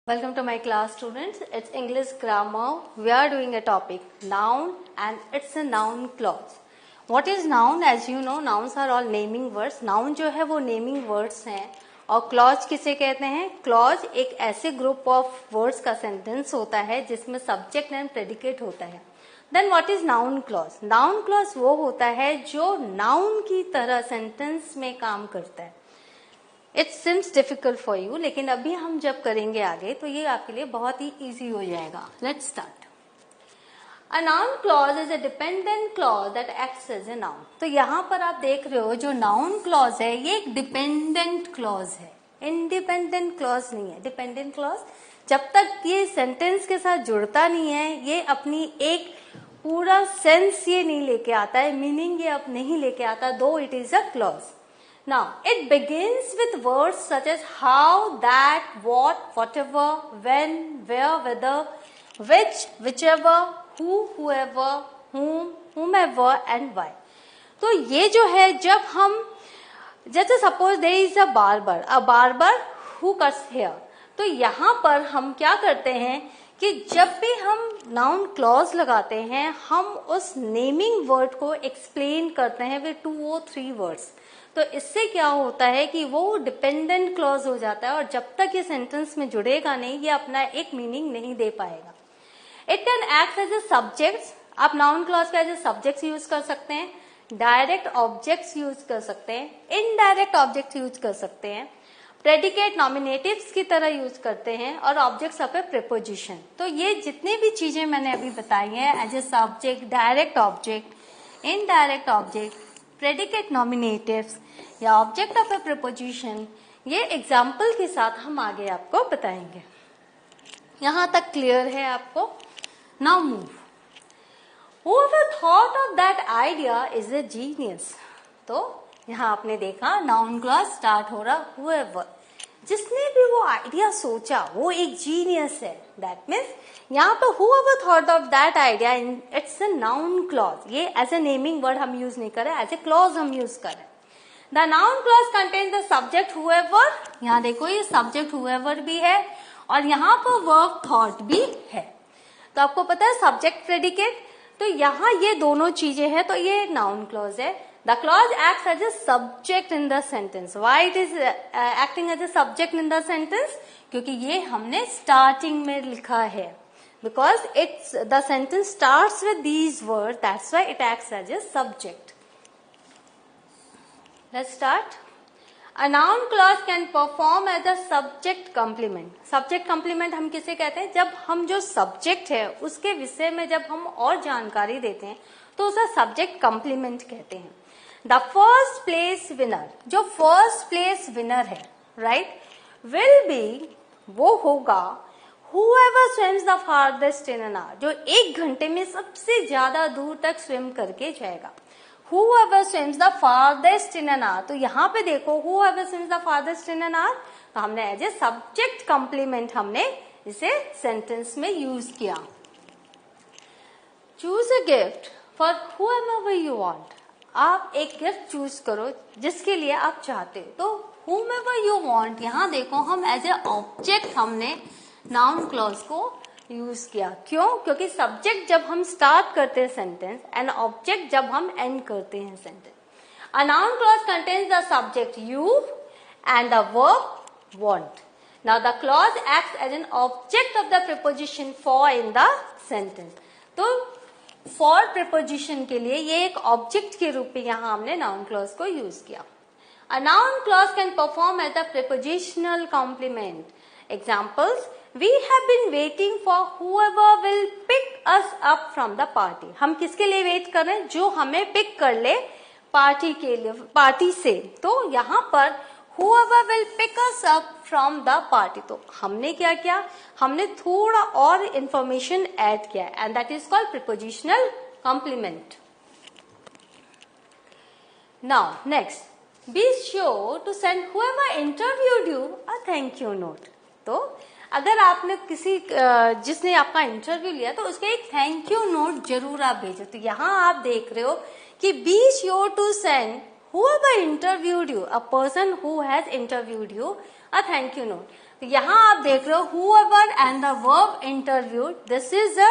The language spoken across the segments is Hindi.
Welcome to my class, students. It's English grammar. We are doing a topic noun and it's a noun clause. What is noun? As you know, nouns are all naming words. Noun जो है वो naming words हैं और clause किसे कहते हैं? Clause एक ऐसे group of words का sentence होता है जिसमें subject and predicate होता है. Then what is noun clause? Noun clause वो होता है जो noun की तरह sentence में काम करता है. It seems difficult for you, लेकिन अभी हम जब करेंगे आगे तो ये आपके लिए बहुत ही इजी हो जाएगा. Let's start. A noun clause is a dependent clause that acts as a noun. तो यहाँ पर आप देख रहे हो जो नाउन क्लॉज है ये एक डिपेंडेंट क्लॉज है, इंडिपेंडेंट क्लॉज नहीं है. डिपेंडेंट क्लॉज जब तक ये सेंटेंस के साथ जुड़ता नहीं है, ये अपनी एक पूरा सेंस ये नहीं लेके आता है, मीनिंग ये अब नहीं लेके आता, दो it is a clause. Now, it begins with words such as how, that, what, whatever, when, where, whether, which, whichever, who, whoever, whom, whomever and why. तो ये जो है जब हम जैसे suppose there is a barber who cuts hair. तो यहाँ पर हम क्या करते हैं कि जब भी हम नाउन क्लॉज लगाते हैं हम उस नेमिंग वर्ड को एक्सप्लेन करते हैं विद 2 or 3 वर्ड्स. तो इससे क्या होता है कि वो डिपेंडेंट क्लॉज हो जाता है और जब तक ये सेंटेंस में जुड़ेगा नहीं ये अपना एक मीनिंग नहीं दे पाएगा. It can act as a subject. आप नाउन क्लॉज का एज ए सब्जेक्ट यूज कर सकते हैं, डायरेक्ट ऑब्जेक्ट्स यूज कर सकते हैं, इनडायरेक्ट ऑब्जेक्ट यूज कर सकते हैं, प्रेडिकेट नॉमिनेटिव्स की तरह यूज करते हैं और ऑब्जेक्ट्स ऑफ ए प्रीपोजिशन. तो ये जितनी भी चीजें मैंने अभी बताई हैं as a subject, direct object, indirect object, predicate nominatives या ऑब्जेक्ट ऑफ ए प्रीपोजिशन, ये एग्जाम्पल के साथ हम आगे आपको बताएंगे. यहां तक क्लियर है आपको? Now move. Whoever thought of that idea is a genius. तो यहां आपने देखा नाउन क्लॉज स्टार्ट हो रहा whoever. जिसने भी वो आइडिया सोचा वो एक जीनियस है. दैट मीन्स यहाँ पर whoever thought of that idea, it's a noun clause. ये एज ए नेमिंग वर्ड हम यूज नहीं कर रहे, एज ए क्लॉज हम यूज कर रहे. The noun clause contains the subject whoever. यहाँ देखो ये सब्जेक्ट whoever भी है और यहाँ पर वर्ब थॉट भी है. तो आपको पता है सब्जेक्ट प्रेडिकेट, तो यहाँ ये दोनों चीजें हैं, तो ये नाउन क्लॉज है. The clause acts as a subject in the sentence. Why it is acting as a subject in the sentence? क्योंकि ये हमने starting में लिखा है. Because the sentence starts with these words, that's why it acts as a subject. Let's start. A noun clause can perform as a subject complement. Subject complement हम किसे कहते हैं? जब हम जो subject है उसके विषय में जब हम और जानकारी देते हैं तो उसे subject complement कहते हैं. द फर्स्ट प्लेस विनर, जो फर्स्ट प्लेस विनर है, राइट, विल बी, वो होगा, whoever swims the farthest in an hour, जो 1 घंटे में सबसे ज्यादा दूर तक स्विम करके जाएगा. whoever swims the farthest in an hour. तो यहाँ पे देखो whoever swims the farthest in an hour, तो हमने एज ए सब्जेक्ट कॉम्प्लीमेंट हमने इसे सेंटेंस में यूज किया. Choose a gift for whomever you want. आप एक गिफ्ट चूज करो जिसके लिए आप चाहते हो. तो whomever you want, यहाँ देखो हम एज ए ऑब्जेक्ट हमने नाउन क्लॉज को यूज किया. क्यों? क्योंकि सब्जेक्ट जब हम स्टार्ट करते हैं सेंटेंस एंड ऑब्जेक्ट जब हम एंड करते हैं sentence. A noun clause contains the subject you and the verb want. Now the clause acts as an object of the preposition for in the sentence. तो फॉर प्रीपोजिशन के लिए ये एक ऑब्जेक्ट के रूप में यहाँ हमने नाउन क्लॉज को यूज किया. A noun clause can perform as a prepositional complement. Examples, we have been waiting for whoever will pick us up from the party. हम किसके लिए वेट कर रहे हैं? जो हमें पिक कर ले पार्टी के लिए, पार्टी से. तो यहाँ पर whoever will pick us up from the party. तो हमने क्या किया? हमने थोड़ा और इंफॉर्मेशन ऐड किया and that is called prepositional complement. Now next, be sure to send whoever interviewed you a thank you note. तो अगर आपने किसी जिसने आपका इंटरव्यू लिया तो उसके एक थैंक यू नोट जरूर आप भेजो. तो यहाँ आप देख रहे हो कि be sure to send whoever interviewed you, a person who has interviewed you, a thank you note. तो यहाँ आप देख रहे हो whoever and the verb interviewed, this is a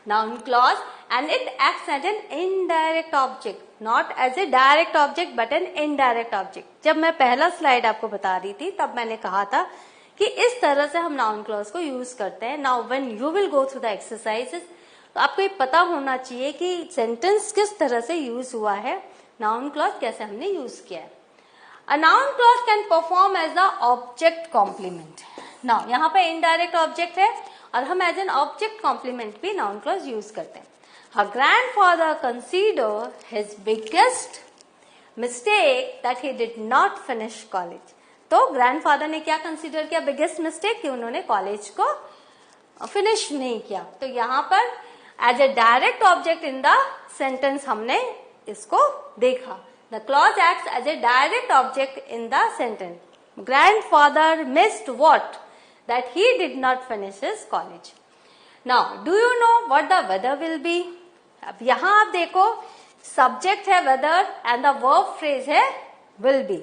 noun clause and it acts as an indirect object, not as a direct object but an indirect object. जब मैं पहला स्लाइड आपको बता रही थी तब मैंने कहा था कि इस तरह से हम नाउन क्लॉज को यूज करते हैं. Now when you will go through the exercises तो आपको ये पता होना चाहिए कि सेंटेंस किस तरह से यूज हुआ है, नाउन क्लॉज कैसे हमने यूज किया है. A noun clause can perform as the object complement. Now यहाँ पे इनडायरेक्ट ऑब्जेक्ट है और हम एज एन ऑब्जेक्ट कॉम्प्लीमेंट भी नाउन क्लॉज यूज करते हैं. Her grandfather consider his biggest mistake that he did not finish college. तो ग्रैंडफादर ने क्या कंसीडर किया बिगेस्ट मिस्टेक, कि उन्होंने कॉलेज को फिनिश नहीं किया. तो यहाँ पर as a direct object in the sentence हमने इसको देखा. The clause acts as a direct object in the sentence. Grandfather missed what, that he did not finish his college. Now do you know what the weather will be. अब यहां आप देखो सब्जेक्ट है weather and the verb phrase है will be.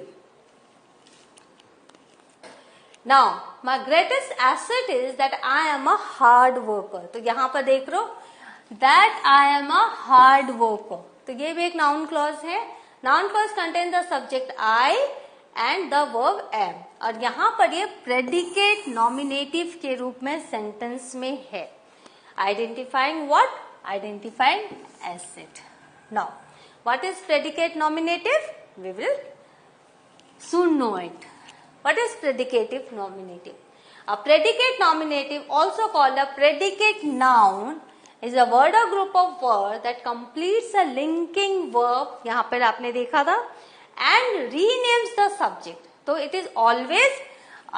Now my greatest asset is that I am a hard worker. तो यहां पर देख लो that I am a hard worker. तो ये भी एक नाउन क्लॉज है. Noun clause contain the subject I and the verb am. और यहां पर ये प्रेडिकेट नॉमिनेटिव के रूप में सेंटेंस में है. Identifying what, identifying asset. Now what is predicate nominative, we will soon know it. What is predicative nominative? A predicate nominative, also called a predicate noun, is a word or group of words that completes a linking verb. यहाँ पर आपने देखा था and renames the subject. तो it is always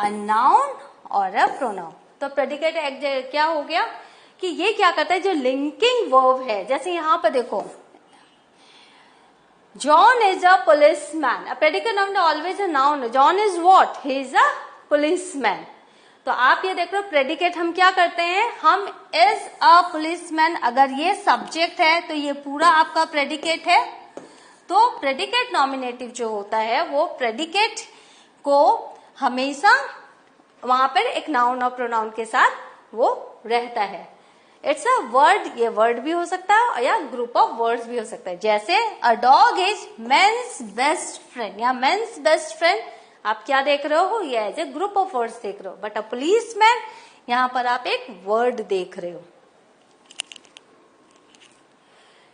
a noun or a pronoun. तो predicate क्या हो गया कि ये क्या करता है, जो linking verb है. जैसे यहाँ पर देखो John is a policeman. A predicate noun always a noun. John is what? He is a policeman. तो आप ये देख लो प्रेडिकेट हम क्या करते हैं, हम इज अ पुलिसमैन. अगर ये सब्जेक्ट है तो ये पूरा आपका प्रेडिकेट है. तो प्रेडिकेट नॉमिनेटिव जो होता है वो प्रेडिकेट को हमेशा वहां पर एक नाउन और प्रोनाउन के साथ वो रहता है. इट्स अ वर्ड, ये वर्ड भी हो सकता है या ग्रुप ऑफ वर्ड्स भी हो सकता है. जैसे a dog is man's best friend या मेंस बेस्ट फ्रेंड. आप क्या देख रहे हो, ये as a group of words देख रहे हो. बट अ पुलिसमैन, यहां पर आप एक वर्ड देख रहे हो.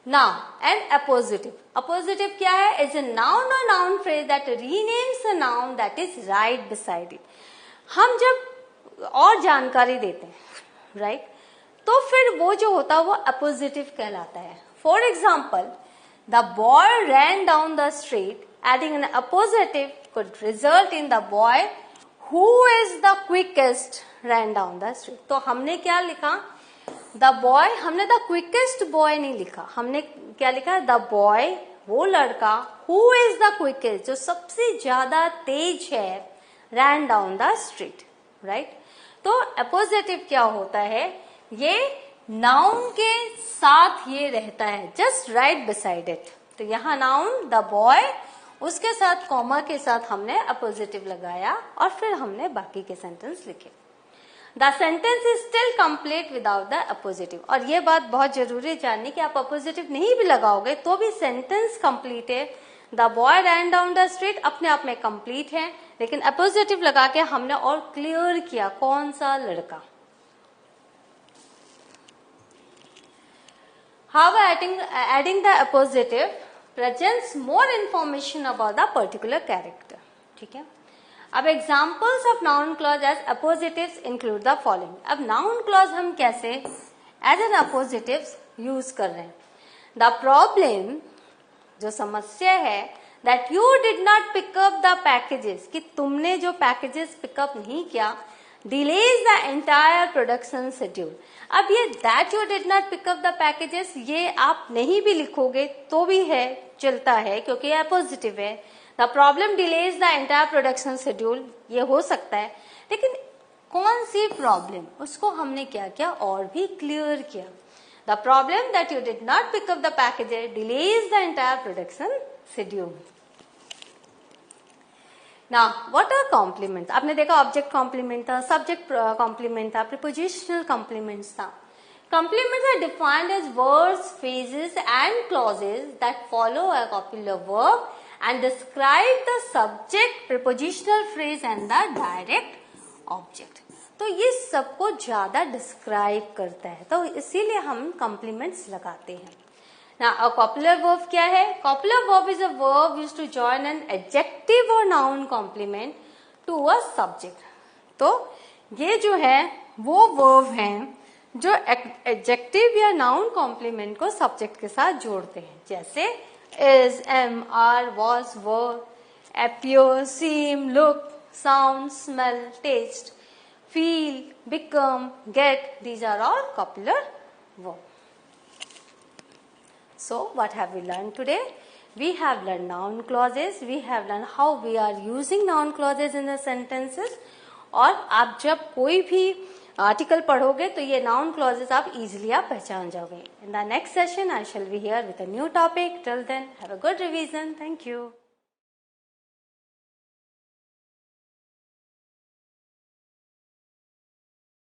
Now and appositive. अपोजिटिव क्या है, इज ए नाउन और noun phrase that renames a noun that is right beside it. हम जब और जानकारी देते हैं राइट, तो फिर वो जो होता है वो अपोजिटिव कहलाता है. For example the boy rain down the street. Adding N appositive could result in the boy who is the quickest ran down the street. तो हमने क्या लिखा, the boy, हमने the quickest boy नहीं लिखा. हमने क्या लिखा, the boy, वो लड़का, who is the quickest, जो सबसे ज्यादा तेज है, ran down the street, right? तो अपोजिटिव क्या होता है, ये नाउन के साथ ये रहता है, जस्ट राइट बिसाइड इट. तो यहाँ नाउन द बॉय, उसके साथ कॉमा के साथ हमने अपोजिटिव लगाया और फिर हमने बाकी के सेंटेंस लिखे. The sentence is still complete without the appositive. और ये बात बहुत जरूरी है जाननी कि आप अपोजिटिव नहीं भी लगाओगे तो भी सेंटेंस कंप्लीट है. The boy rain down the street अपने आप में कंप्लीट है, लेकिन अपोजिटिव लगा के हमने और क्लियर किया कौन सा लड़का. However, adding the appositive presents more information about the particular character. ठीक है. अब examples of noun clause as appositives include the following. अब noun clause हम कैसे as an appositives use कर रहे हैं. The problem, जो समस्या है, that you did not pick up the packages, कि तुमने जो packages pick up नहीं किया, delays the entire production schedule. अब ये that you did not pick up the packages, ये आप नहीं भी लिखोगे तो भी है, चलता है, क्योंकि ये पॉजिटिव है. The problem delays the entire production schedule, ये हो सकता है, लेकिन कौन सी प्रॉब्लम, उसको हमने क्या किया और भी क्लियर किया. The problem that you did not pick up the packages delays the entire production schedule. Now, what are complements? आपने देखा ऑब्जेक्ट कॉम्प्लीमेंट था, सब्जेक्ट कॉम्प्लीमेंट था, प्रीपोजिशनल कॉम्प्लीमेंट्स था. Complements are defined as words, phrases and clauses that follow a copula verb and describe the subject, prepositional phrase and the direct object. तो ये सबको ज्यादा डिस्क्राइब करता है, तो इसीलिए हम कॉम्प्लीमेंट्स लगाते हैं. Now, a copular verb क्या है? Copular verb is a verb used to join an adjective or noun complement to a subject. तो ये जो है वो verb हैं जो adjective या noun complement को subject के साथ जोड़ते हैं. जैसे is, am, are, was, were, appear, seem, look, sound, smell, taste, feel, become, get. These are all copular verbs. So, what have we learned today? We have learned noun clauses. We have learned how we are using noun clauses in the sentences. और आप जब कोई भी आर्टिकल पढ़ोगे तो ये noun clauses आप easily आप पहचान जाओगे. In the next session, I shall be here with a new topic. Till then, have a good revision. Thank you.